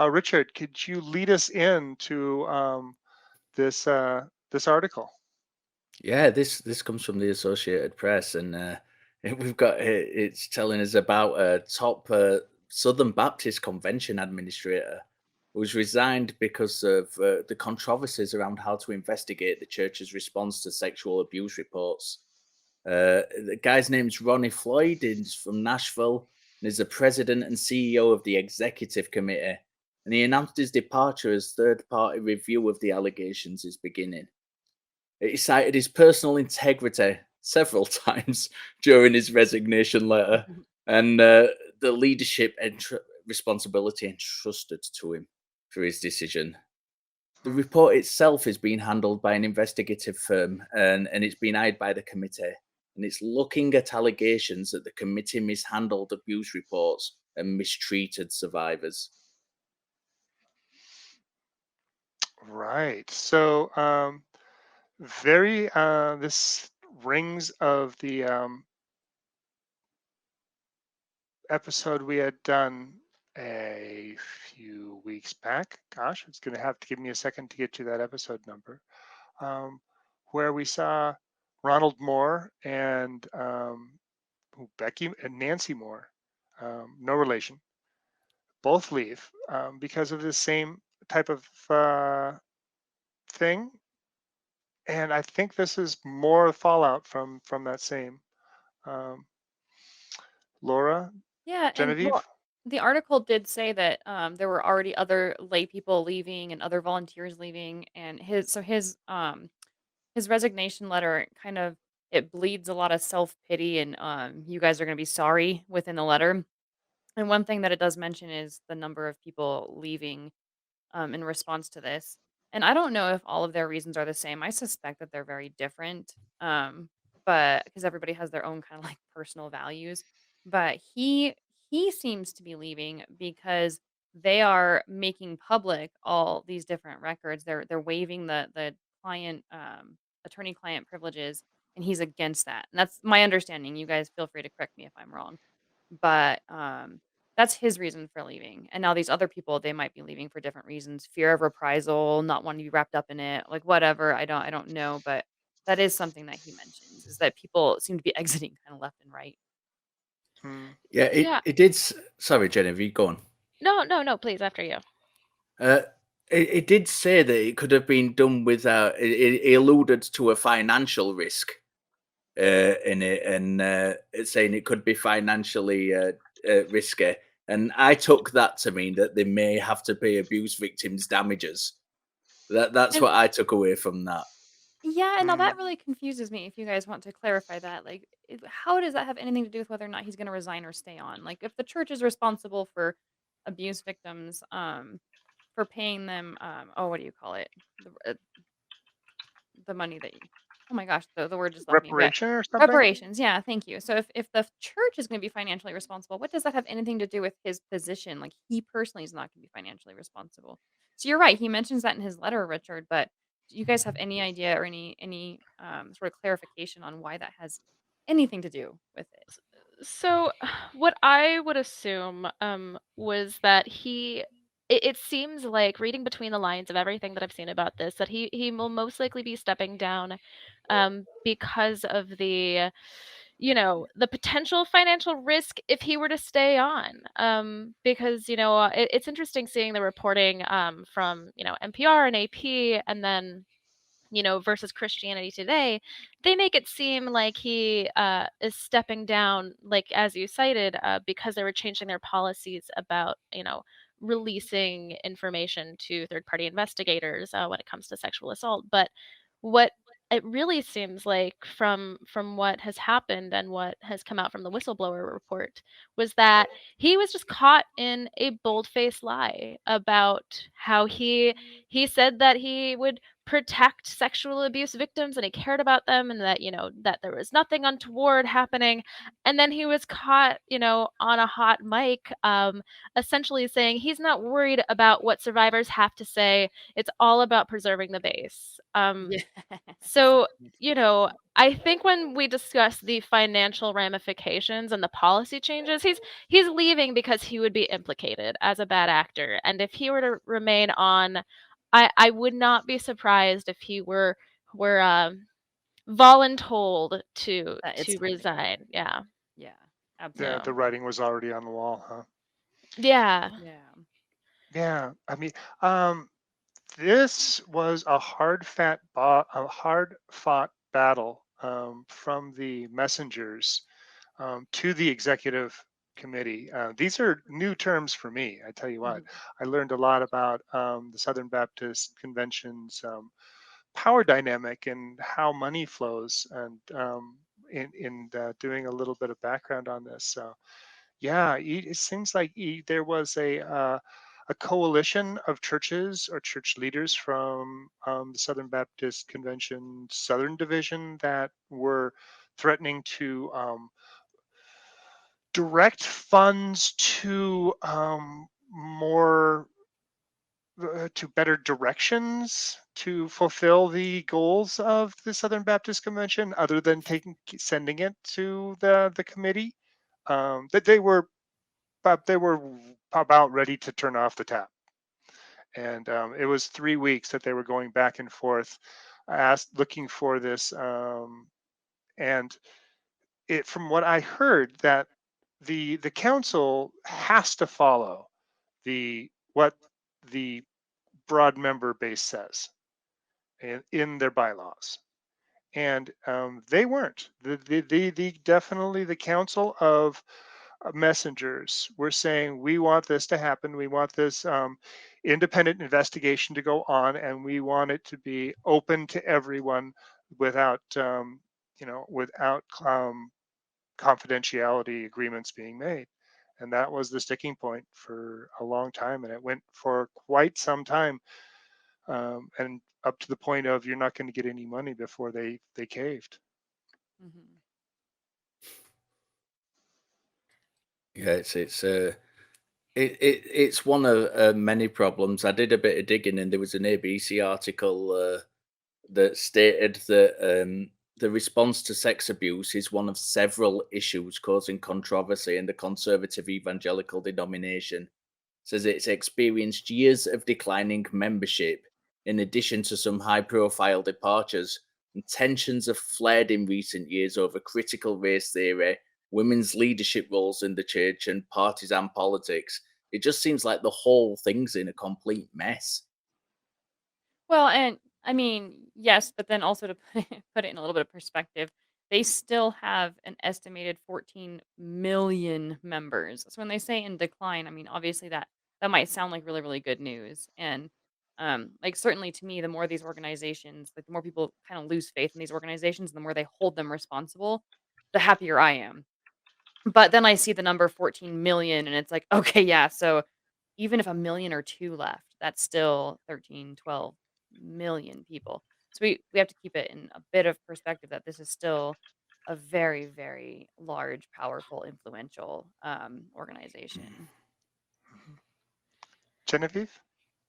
Richard, could you lead us into this article? Yeah, this comes from the Associated Press, and we've got it's telling us about a top Southern Baptist Convention administrator who's resigned because of the controversies around how to investigate the church's response to sexual abuse reports. The guy's name's Ronnie Floyd. He's from Nashville and is the president and CEO of the executive committee. And he announced his departure as third-party review of the allegations is beginning. He cited his personal integrity several times during his resignation letter and the leadership responsibility entrusted to him for his decision. The Hmm. report itself is being handled by an investigative firm and it's been eyed by the committee. And it's looking at allegations that the committee mishandled abuse reports and mistreated survivors. Right. So, very this rings of the episode we had done a few weeks back. Gosh, it's going to have to give me a second to get to that episode number, um, where we saw Ronald Moore and Becky and Nancy Moore, no relation, both leave because of the same type of thing. And I think this is more fallout from that same. Um, Laura, Yeah, and Genevieve. the article did say that there were already other lay people leaving and other volunteers leaving, and his resignation letter kind of it bleeds a lot of self pity and you guys are going to be sorry within the letter. And one thing that it does mention is the number of people leaving in response to this. And I don't know if all of their reasons are the same. I suspect that they're very different, but because everybody has their own kind of like personal values. But he seems to be leaving because they are making public all these different records. They're waiving the client attorney client privileges, and he's against that. And that's my understanding. You guys feel free to correct me if I'm wrong. But, that's his reason for leaving, and now these other people, they might be leaving for different reasons, fear of reprisal, not wanting to be wrapped up in it, like, whatever, I don't know, but that is something that he mentions, is that people seem to be exiting kinda left and right. Hmm. Yeah, Yeah. it did. Sorry, Genevieve, go on. No, no, no, please, after you. Uh, it did say that it could have been done without. It alluded to a financial risk in it, and it's saying it could be financially risky. And I took that to mean that they may have to pay abuse victims damages. That's And what I took away from that. yeah, and now Hmm. that really confuses me if you guys want to clarify that, like, how does that have anything to do with whether or not he's gonna resign or stay on? Like, if the church is responsible for abuse victims, for paying them, oh, what do you call it? The money that you oh my gosh, the word just left me, but Reparation or something? reparations, yeah, thank you. So if the church is gonna be financially responsible, what does that have anything to do with his position? Like, he personally is not gonna be financially responsible. So you're right, he mentions that in his letter, Richard, but do you guys have any idea or any sort of clarification on why that has anything to do with it? So, what I would assume was that it seems like reading between the lines of everything that I've seen about this, that he will most likely be stepping down because of the potential financial risk if he were to stay on. Because, it's interesting seeing the reporting from, NPR and AP and then versus Christianity Today, they make it seem like he is stepping down, like as you cited, because they were changing their policies about, releasing information to third-party investigators when it comes to sexual assault. But what it really seems like from what has happened and what has come out from the whistleblower report was that he was just caught in a bold-faced lie about how he said that he would protect sexual abuse victims, and he cared about them, and that, that there was nothing untoward happening. And then he was caught, on a hot mic, essentially saying he's not worried about what survivors have to say. It's all about preserving the base. Yes. So, I think when we discuss the financial ramifications and the policy changes, he's leaving because he would be implicated as a bad actor. And if he were to remain on, I would not be surprised if he were voluntold to That it's time to go. resign. Yeah. Yeah, The absolutely. writing was already on the wall, huh? Yeah. Yeah. Yeah. I mean, um, this was a a hard fought battle from the messengers to the executive committee. These are new terms for me. I tell you what, Mhm. I learned a lot about the Southern Baptist Convention's power dynamic and how money flows, and in doing a little bit of background on this. So yeah, it seems like there was a coalition of churches or church leaders from the Southern Baptist Convention Southern Division that were threatening to direct funds to more to better directions to fulfill the goals of the Southern Baptist Convention, other than sending it to the committee. That they were about ready to turn off the tap, and it was 3 weeks that they were going back and forth, looking for this, and it from what I heard that the council has to follow the what the broad member base says in their bylaws, and they weren't. The definitely the council of messengers were saying, we want this to happen. We want this independent investigation to go on, and we want it to be open to everyone without, without confidentiality agreements being made. And that was the sticking point for a long time. And it went for quite some time, and up to the point of you're not going to get any money before they caved. Mhm. Yeah, it's one of many problems. I did a bit of digging, and there was an ABC article that stated that the response to sex abuse is one of several issues causing controversy in the conservative evangelical denomination. Says it's experienced years of declining membership, in addition to some high profile departures, and tensions have flared in recent years over critical race theory, women's leadership roles in the church, and partisan politics. It just seems like the whole thing's in a complete mess. Well, and I mean, yes, but then also to put it in a little bit of perspective, they still have an estimated 14 million members. So when they say in decline, I mean, obviously that might sound like really, really good news. And like certainly to me, the more these organizations, like the more people kind of lose faith in these organizations, and the more they hold them responsible, the happier I am. But then I see the number 14 million and it's like, okay, yeah, so even if a million or 2 left, that's still 13, 12 million people. So we have to keep it in a bit of perspective that this is still a very, very large, powerful, influential, organization. Genevieve?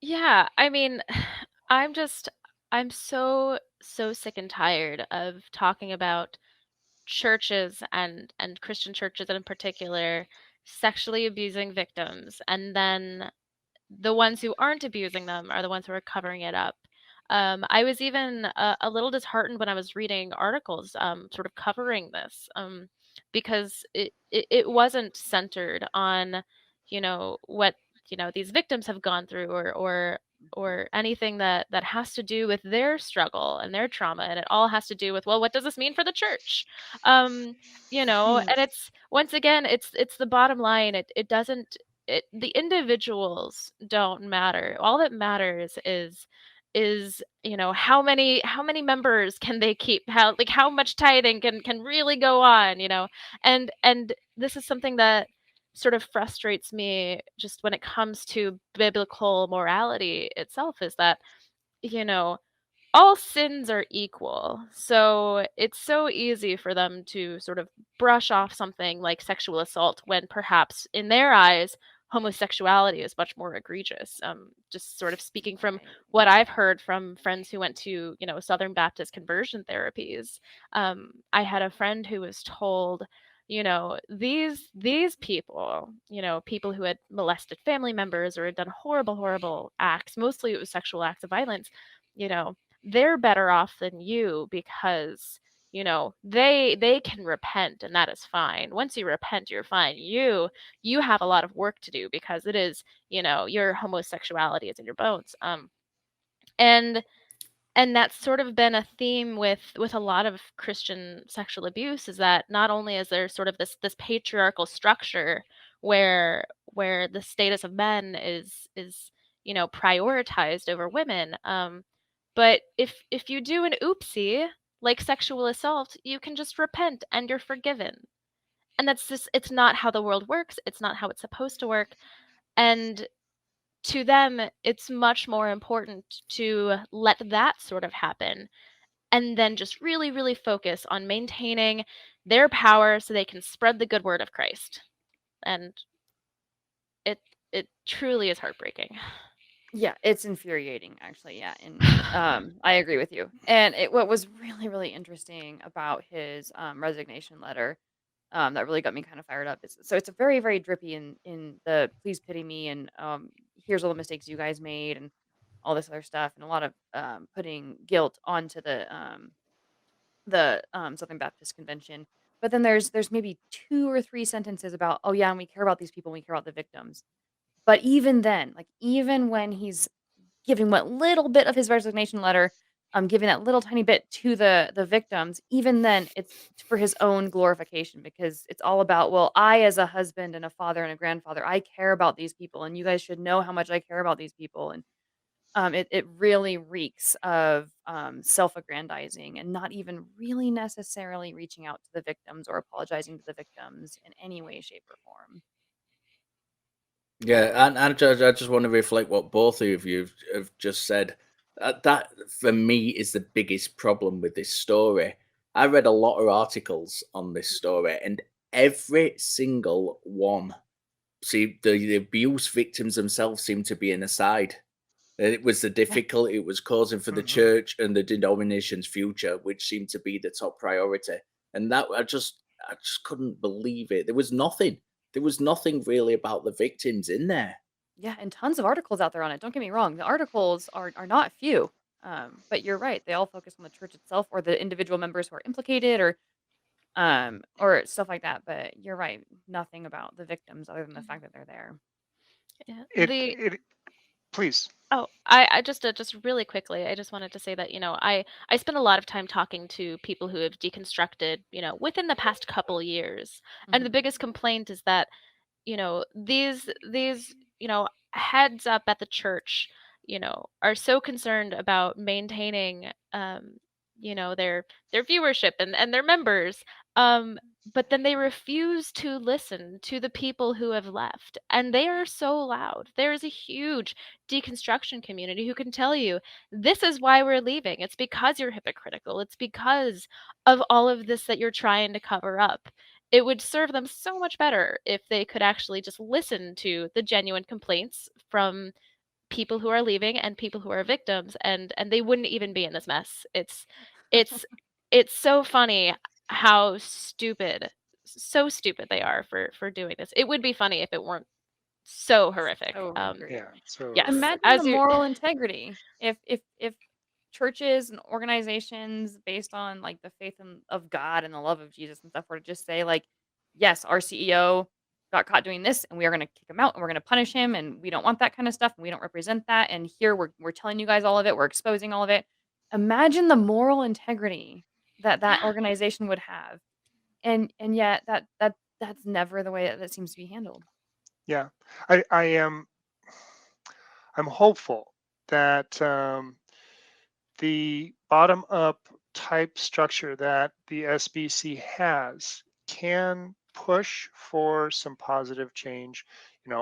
Yeah, I mean, I'm just I'm so sick and tired of talking about churches and Christian churches in particular sexually abusing victims, and then the ones who aren't abusing them are the ones who are covering it up. I was even a little disheartened when I was reading articles, sort of covering this, because it wasn't centered on, what these victims have gone through, or anything that has to do with their struggle and their trauma, and it all has to do with, well, what does this mean for the church? um and it's, once again, it's the bottom line. It doesn't, the individuals don't matter. All that matters is how many members can they keep, how much tithing can really go on, and this is something that sort of frustrates me just when it comes to biblical morality itself, is that, you know all sins are equal. So it's so easy for them to sort of brush off something like sexual assault when perhaps in their eyes homosexuality is much more egregious. Just sort of speaking from Right. what I've heard from friends who went to, Southern Baptist conversion therapies. I had a friend who was told, these people, people who had molested family members or had done horrible acts, mostly it was sexual acts of violence, you know they're better off than you because they can repent, and that is fine. Once you repent, you're fine. You have a lot of work to do because it is, your homosexuality is in your bones. And that's sort of been a theme with a lot of Christian sexual abuse, is that not only is there sort of this patriarchal structure where the status of men is prioritized over women, but if you do an oopsie like sexual assault, you can just repent and you're forgiven. And that's just, it's not how the world works. It's not how it's supposed to work. And to them, it's much more important to let that sort of happen and then just really, really focus on maintaining their power so they can spread the good word of Christ. And it it truly is heartbreaking. Yeah, it's infuriating actually, yeah, and, I agree with you, and what was really, really interesting about his, resignation letter, that really got me kind of fired up is so it's a very, very drippy in the "Please pity me," and, "Here's all the mistakes you guys made," and all this other stuff, and a lot of, putting guilt onto the Southern Baptist Convention, but then there's maybe 2 or 3 sentences about, "Oh, yeah, and we care about these people, and we care about the victims." But even then, like, even when he's giving what little bit of his resignation letter, giving that little tiny bit to the victims, even then, it's for his own glorification because it's all about, "Well, I as a husband and a father and a grandfather, I care about these people, and you guys should know how much I care about these people," and, it really reeks of, self-aggrandizing and not even really necessarily reaching out to the victims or apologizing to the victims in any way, shape, or form. Yeah, and I just want to reflect what both of you have just said. That for me is the biggest problem with this story. I read a lot of articles on this story, and every single one, see, the abuse victims themselves seem to be an aside. And it was the Yeah. difficulty it was causing for the Mhm. church and the denomination's future, which seemed to be the top priority. And that I just couldn't believe it. There was nothing. There was nothing really about the victims in there. Yeah, and tons of articles out there on it. Don't get me wrong. The articles are not few. But you're right. They all focus on the church itself or the individual members who are implicated or stuff like that. But you're right. Nothing about the victims other than the Mhm. fact that they're there. Yeah. It please. Oh, I just really quickly, I just wanted to say that, I spend a lot of time talking to people who have deconstructed, within the past couple years. And the Mhm. biggest complaint is that, these, heads up at the church, are so concerned about maintaining their viewership and their members. Um but then they refuse to listen to the people who have left. And they are so loud. There is a huge deconstruction community who can tell you this is why we're leaving. It's because you're hypocritical. It's because of all of this that you're trying to cover up. It would serve them so much better if they could actually just listen to the genuine complaints from people who are leaving and people who are victims, and they wouldn't even be in this mess. It's it's so funny how so stupid they are for doing this. It would be funny if it weren't so horrific. So Yeah. egregious. So Yes, Imagine the as you moral integrity if churches and organizations based on like the faith of God and the love of Jesus and stuff were to just say like, yes, our CEO got caught doing this and we are going to kick him out and we're going to punish him and we don't want that kind of stuff and we don't represent that and here we're telling you guys all of it, we're exposing all of it. Imagine the moral integrity that that yeah. organization would have. And yet that's never the way that seems to be handled. yeah, I am. I'm hopeful that the bottom up type structure that the SBC has can push for some positive change,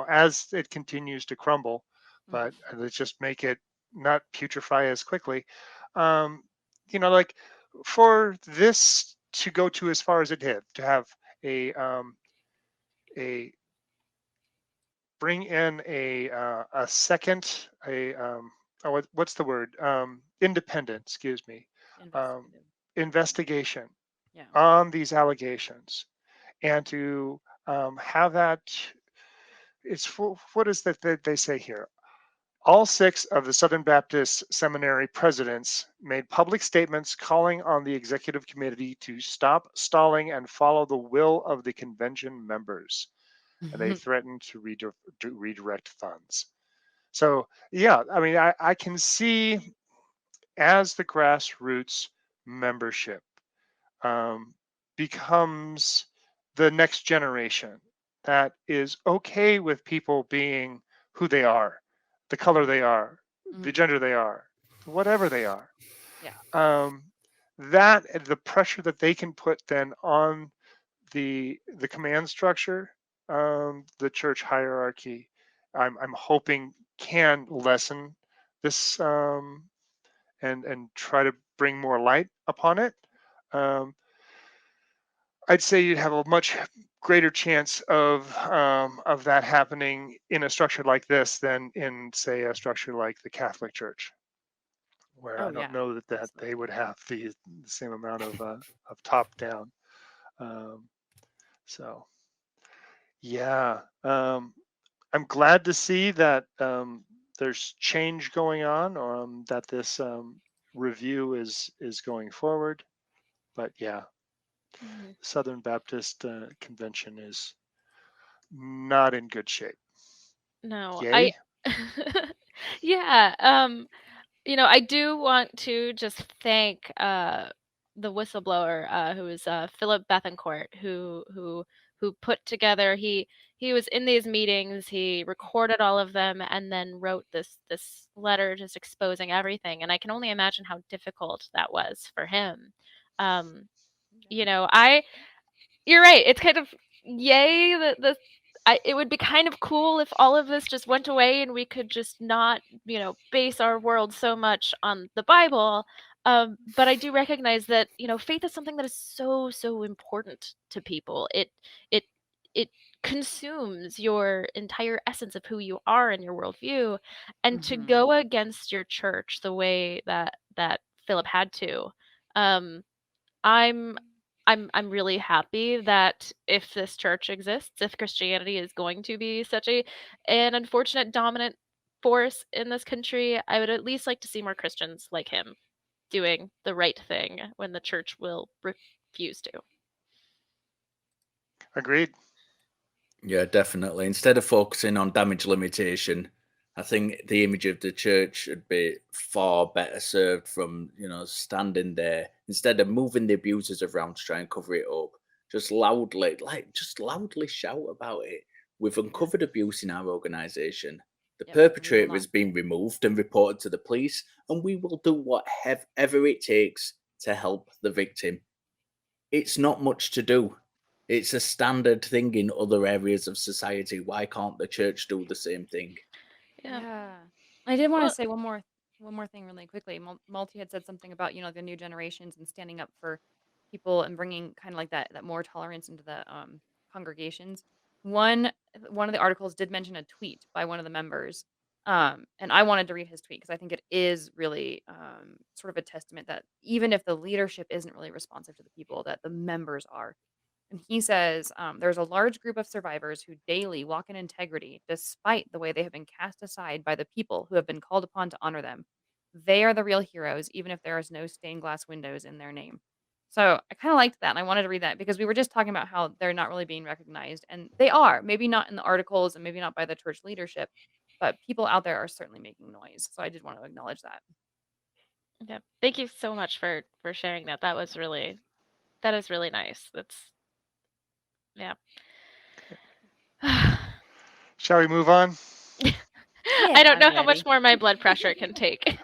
as it continues to crumble, Mhm. but let's just make it not putrefy as quickly. Like for this to go to as far as it did, to have a bring in a second what's the word, independent, excuse me, um, Investigative. investigation Yeah. on these allegations, and to have that, what is that they say here? All 6 of the Southern Baptist Seminary presidents made public statements calling on the executive committee to stop stalling and follow the will of the convention members. And they threatened to redirect funds. So, yeah, I mean, I can see as the grassroots membership becomes the next generation that is okay with people being who they are, the color they are, the gender they are, whatever they are. Yeah. That the pressure that they can put then on the command structure, the church hierarchy, I'm hoping can lessen this, and try to bring more light upon it. I'd say you'd have a much greater chance of that happening in a structure like this than in, say, a structure like the Catholic Church, where Oh I don't yeah. know that they would have the same amount of top down. Um, so yeah, I'm glad to see that there's change going on, that this review is going forward. But yeah, Southern Baptist Convention is not in good shape. No, I Yay? yeah, I do want to just thank the whistleblower who is Philip Bethencourt who put together he was in these meetings, he recorded all of them and then wrote this letter just exposing everything, and I can only imagine how difficult that was for him. Um, I you're right. It's kind of yay that it would be kind of cool if all of this just went away and we could just not, base our world so much on the Bible. But I do recognize that, faith is something that is so, so important to people. It it consumes your entire essence of who you are and your worldview. And to go against your church the way that Philip had to, um, I'm I'm really happy that if this church exists, if Christianity is going to be such an unfortunate dominant force in this country, I would at least like to see more Christians like him doing the right thing when the church will refuse to. Agreed. Yeah, definitely. Instead of focusing on damage limitation, I think the image of the church should be far better served from, standing there instead of moving the abusers around to try and cover it up. Just loudly shout about it. We've uncovered abuse in our organization. The Yep. We will perpetrator not has been removed and reported to the police, and we will do whatever it takes to help the victim. It's not much to do. It's a standard thing in other areas of society. Why can't the church do the same thing? Yeah. Yeah. I did want to Well, say one more thing really quickly. Malty had said something about, the new generations and standing up for people and bringing kind of like that more tolerance into the congregations. One one of the articles did mention a tweet by one of the members. And I wanted to read his tweet because I think it is really sort of a testament that even if the leadership isn't really responsive to the people, that the members are. And he says there's a large group of survivors who daily walk in integrity despite the way they have been cast aside by the people who have been called upon to honor them. They are the real heroes, even if there is no stained glass windows in their name. So I kind of liked that. And I wanted to read that because we were just talking about how they're not really being recognized. And they are, maybe not in the articles and maybe not by the church leadership, but people out there are certainly making noise. So I did want to acknowledge that. yeah. Thank you so much for sharing that. That is really nice. That's yeah. Shall we move on? Yeah, I don't I'm know how much ready. more my blood pressure can take.